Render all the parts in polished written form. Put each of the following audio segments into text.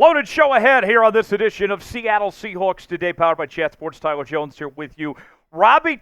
Loaded show ahead here on this edition of Seattle Seahawks Today, powered by Chat Sports. Tyler Jones here with you. Robbie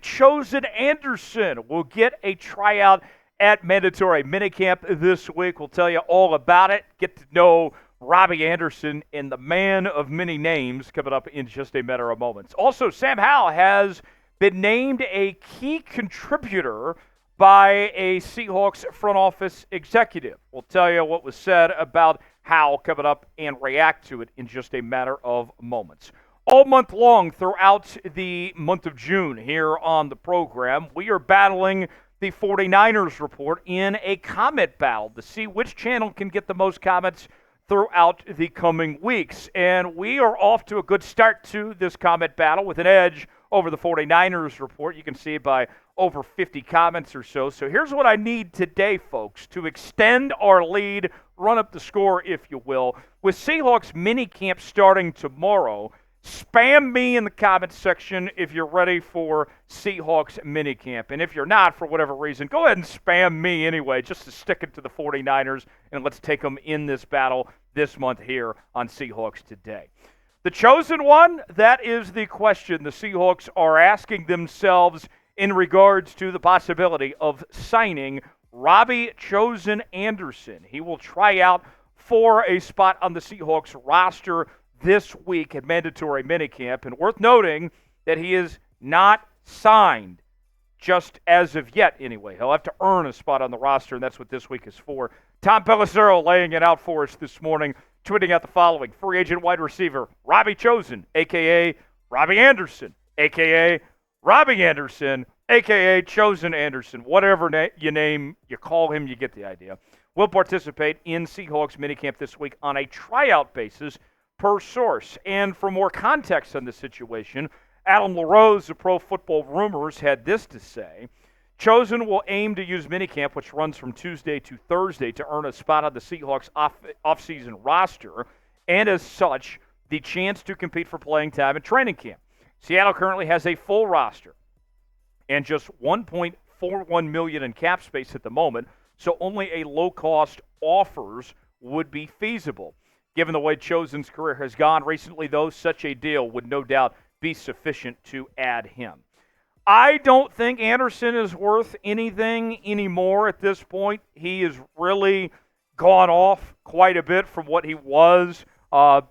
Anderson will get a tryout at mandatory minicamp this week. We'll tell you all about it. Get to know Robbie Anderson and the man of many names coming up in just a matter of moments. Also, Sam Howell has been named a key contributor by a Seahawks front office executive. We'll tell you what was said about Howell coming up and react to it in just a matter of moments. All month long throughout the month of June here on the program, we are battling the 49ers report in a comment battle to see which channel can get the most comments throughout the coming weeks. And we are off to a good start to this comment battle with an edge over the 49ers report. You can see it by over 50 comments or so. So here's what I need today, folks, to extend our lead, run up the score, if you will. With Seahawks minicamp starting tomorrow, spam me in the comments section if you're ready for Seahawks minicamp. And if you're not, for whatever reason, go ahead and spam me anyway, just to stick it to the 49ers, and let's take them in this battle this month here on Seahawks Today. The chosen one, that is the question the Seahawks are asking themselves in regards to the possibility of signing Robbie Anderson. He will try out for a spot on the Seahawks roster this week at mandatory minicamp. And worth noting that he is not signed, just as of yet anyway. He'll have to earn a spot on the roster, and that's what this week is for. Tom Pelissero laying it out for us this morning, tweeting out the following. Free agent wide receiver, Robbie a.k.a. Robbie Anderson, a.k.a. Robbie Anderson, a.k.a. Chosen Anderson. Whatever you call him, you get the idea. Will participate in Seahawks minicamp this week on a tryout basis per source. And for more context on the situation, Adam LaRose of Pro Football Rumors had this to say. Chosen will aim to use minicamp, which runs from Tuesday to Thursday, to earn a spot on the Seahawks offseason roster, and as such, the chance to compete for playing time in training camp. Seattle currently has a full roster and just $1.41 million in cap space at the moment, so only a low-cost offers would be feasible. Given the way Chosen's career has gone recently, though, such a deal would no doubt be sufficient to add him. I don't think Anderson is worth anything anymore at this point. He has really gone off quite a bit from what he was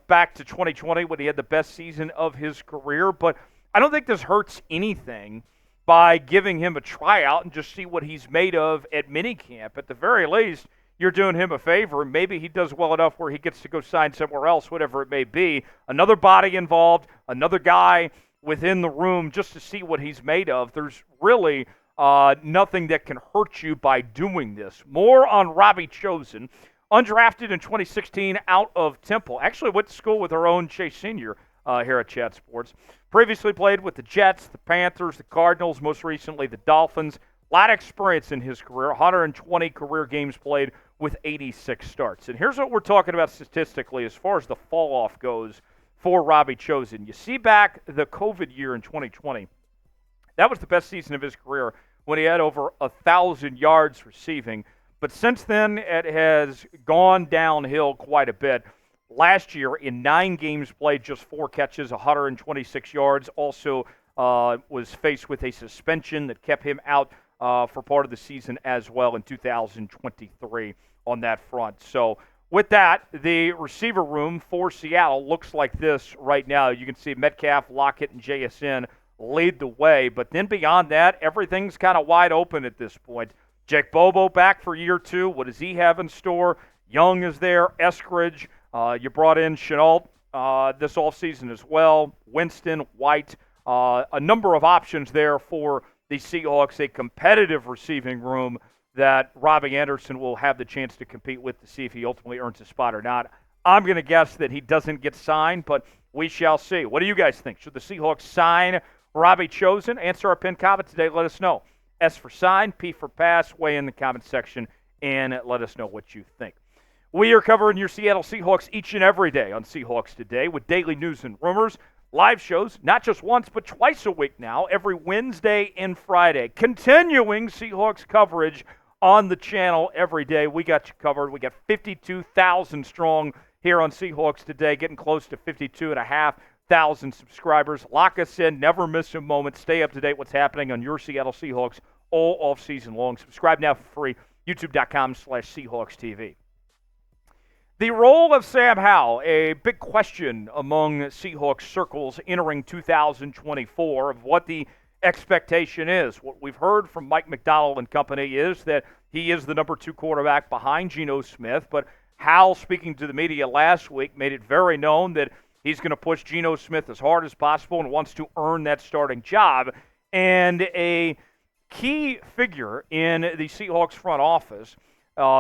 back to 2020 when he had the best season of his career. But I don't think this hurts anything by giving him a tryout and just see what he's made of at minicamp. At the very least, you're doing him a favor. Maybe he does well enough where he gets to go sign somewhere else, whatever it may be. Another body involved, another guy within the room just to see what he's made of. There's really nothing that can hurt you by doing this. More on Robbie Chosen. Undrafted in 2016 out of Temple. Actually went to school with our own Chase Sr. Here at Chat Sports. Previously played with the Jets, the Panthers, the Cardinals, most recently the Dolphins. A lot of experience in his career, 120 career games played with 86 starts. And here's what we're talking about statistically as far as the fall-off goes for Robbie Chosen. You see back the COVID year in 2020, that was the best season of his career when he had over 1,000 yards receiving. But since then, it has gone downhill quite a bit. Last year, in 9 games played, just 4 catches, 126 yards. Also was faced with a suspension that kept him out for part of the season as well in 2023 on that front. So with that, the receiver room for Seattle looks like this right now. You can see Metcalf, Lockett, and JSN lead the way. But then beyond that, everything's kind of wide open at this point. Jake Bobo back for year 2. What does he have in store? Young is there. Eskridge. You brought in Chenault this offseason as well. Winston, White. A number of options there for the Seahawks. A competitive receiving room that Robbie Anderson will have the chance to compete with to see if he ultimately earns a spot or not. I'm going to guess that he doesn't get signed, but we shall see. What do you guys think? Should the Seahawks sign Robbie Chosen? Answer our pinned comment today. Let us know. S for sign, P for pass. Weigh in the comment section and let us know what you think. We are covering your Seattle Seahawks each and every day on Seahawks Today with daily news and rumors, live shows, not just once but twice a week now, every Wednesday and Friday. Continuing Seahawks coverage on the channel every day. We got you covered. We got 52,000 strong here on Seahawks Today, getting close to 52,500 subscribers. Lock us in, never miss a moment. Stay up to date what's happening on your Seattle Seahawks all off-season long. Subscribe now for free, youtube.com/Seahawks TV. The role of Sam Howell, a big question among Seahawks circles entering 2024 of what the expectation is. What we've heard from Mike McDonald and company is that he is the number 2 quarterback behind Geno Smith, but Howell, speaking to the media last week, made it very known that he's going to push Geno Smith as hard as possible and wants to earn that starting job. And a key figure in the Seahawks front office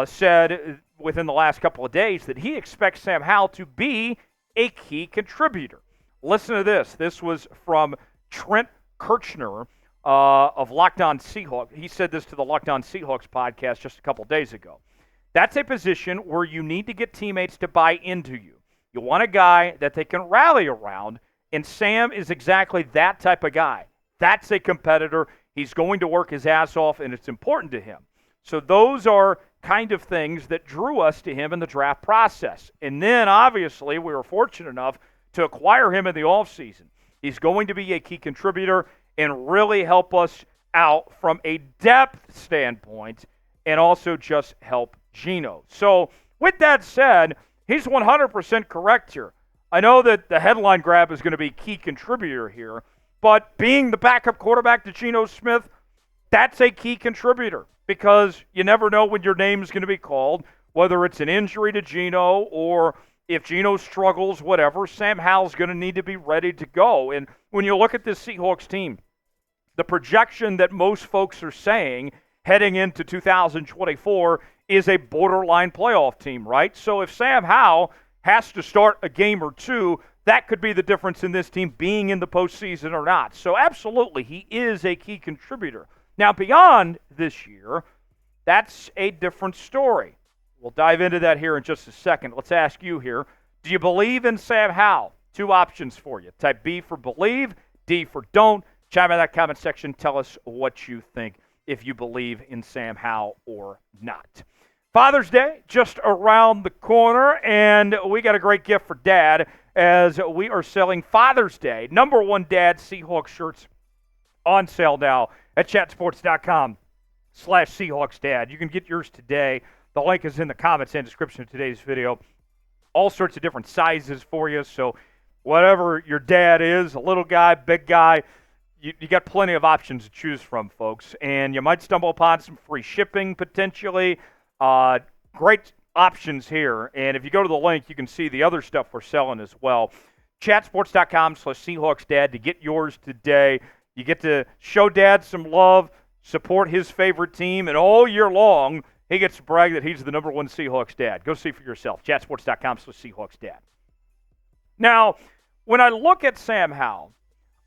said within the last couple of days that he expects Sam Howell to be a key contributor. Listen to this. This was from Trent Kirchner of Locked On Seahawks. He said this to the Locked On Seahawks podcast just a couple of days ago. That's a position where you need to get teammates to buy into you. You want a guy that they can rally around, and Sam is exactly that type of guy. That's a competitor. He's going to work his ass off, and it's important to him. So those are kind of things that drew us to him in the draft process. And then, obviously, we were fortunate enough to acquire him in the offseason. He's going to be a key contributor and really help us out from a depth standpoint and also just help Geno. So, with that said, he's 100% correct here. I know that the headline grab is going to be key contributor here, but being the backup quarterback to Geno Smith, that's a key contributor because you never know when your name is going to be called, whether it's an injury to Geno or if Geno struggles, whatever. Sam Howell's going to need to be ready to go. And when you look at this Seahawks team, the projection that most folks are saying heading into 2024 is a borderline playoff team, right? So if Sam Howell has to start a game or two, that could be the difference in this team being in the postseason or not. So absolutely, he is a key contributor. Now, beyond this year, that's a different story. We'll dive into that here in just a second. Let's ask you here, do you believe in Sam Howell? 2 options for you. Type B for believe, D for don't. Chime in that comment section. Tell us what you think, if you believe in Sam Howell or not. Father's Day just around the corner, and we got a great gift for Dad as we are selling Father's Day #1 Dad Seahawks shirts on sale now at chatsports.com/SeahawksDad. You can get yours today. The link is in the comments and description of today's video. All sorts of different sizes for you, so whatever your dad is, a little guy, big guy, you got plenty of options to choose from, folks. And you might stumble upon some free shipping potentially. Great options here. And if you go to the link, you can see the other stuff we're selling as well. Chatsports.com/SeahawksDad to get yours today. You get to show Dad some love, support his favorite team, and all year long, he gets to brag that he's the #1 Seahawks dad. Go see for yourself. Chatsports.com/SeahawksDad. Now, when I look at Sam Howell,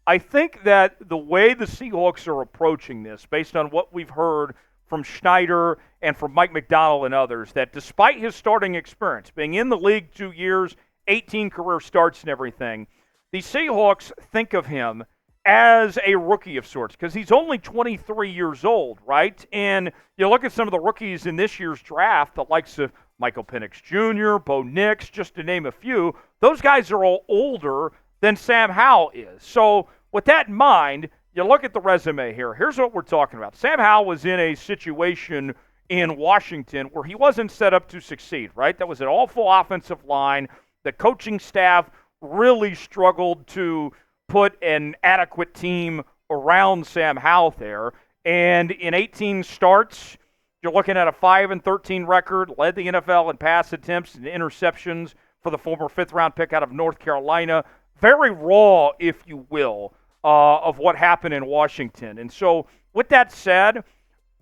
I think that the way the Seahawks are approaching this, based on what we've heard from Schneider and from Mike McDonald and others, that despite his starting experience, being in the league 2 years, 18 career starts and everything, the Seahawks think of him as a rookie of sorts because he's only 23 years old, right? And you look at some of the rookies in this year's draft, the likes of Michael Penix Jr., Bo Nix, just to name a few, those guys are all older than Sam Howell is. So with that in mind, you look at the resume here. Here's what we're talking about. Sam Howell was in a situation in Washington where he wasn't set up to succeed, right? That was an awful offensive line. The coaching staff really struggled to put an adequate team around Sam Howell there. And in 18 starts, you're looking at a 5-13 record, led the NFL in pass attempts and interceptions for the former 5th-round pick out of North Carolina. Very raw, if you will, of what happened in Washington. And so with that said,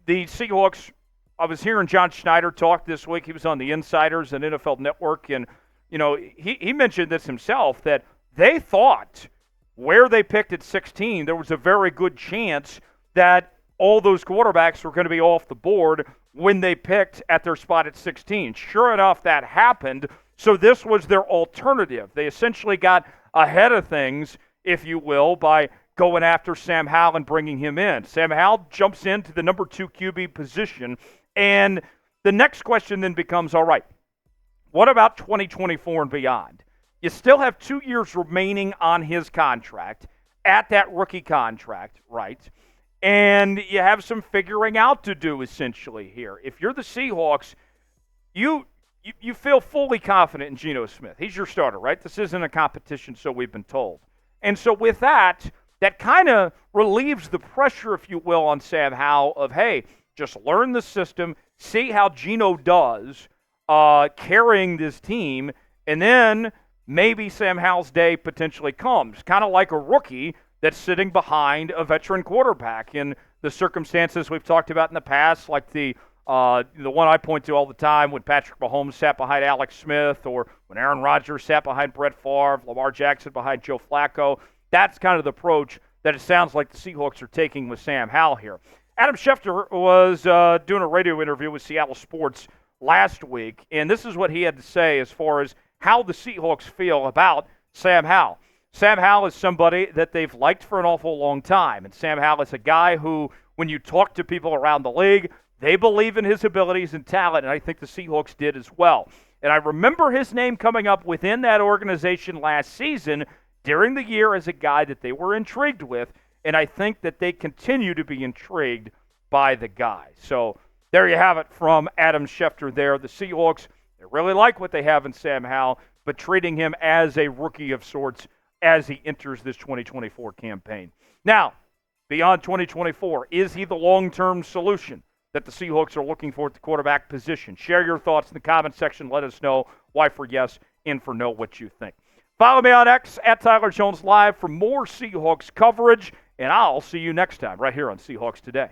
the Seahawks, I was hearing John Schneider talk this week. He was on the Insiders and NFL Network, and he mentioned this himself, that they thought where they picked at 16, there was a very good chance that all those quarterbacks were going to be off the board when they picked at their spot at 16. Sure enough, that happened. So this was their alternative. They essentially got ahead of things, if you will, by going after Sam Howell and bringing him in. Sam Howell jumps into the #2 QB position, and the next question then becomes, all right, What about 2024 and beyond? You still have 2 years remaining on his contract, at that rookie contract, right? And you have some figuring out to do essentially here. If you're the Seahawks, you feel fully confident in Geno Smith. He's your starter, right? This isn't a competition, so we've been told. And so with that kind of relieves the pressure, if you will, on Sam Howell of, hey, just learn the system, see how Geno does carrying this team, and then maybe Sam Howell's day potentially comes. Kind of like a rookie that's sitting behind a veteran quarterback in the circumstances we've talked about in the past, like the one I point to all the time when Patrick Mahomes sat behind Alex Smith, or when Aaron Rodgers sat behind Brett Favre, Lamar Jackson behind Joe Flacco. That's kind of the approach that it sounds like the Seahawks are taking with Sam Howell here. Adam Schefter was doing a radio interview with Seattle Sports last week, and this is what he had to say as far as how the Seahawks feel about Sam Howell. Sam Howell is somebody that they've liked for an awful long time, and Sam Howell is a guy who, when you talk to people around the league, they believe in his abilities and talent, and I think the Seahawks did as well. And I remember his name coming up within that organization last season during the year as a guy that they were intrigued with, and I think that they continue to be intrigued by the guy. So there you have it from Adam Schefter there. The Seahawks, they really like what they have in Sam Howell, but treating him as a rookie of sorts as he enters this 2024 campaign. Now, beyond 2024, is he the long-term solution that the Seahawks are looking for at the quarterback position? Share your thoughts in the comment section. Let us know why for yes and for no what you think. Follow me on X at Tyler Jones Live for more Seahawks coverage, and I'll see you next time right here on Seahawks Today.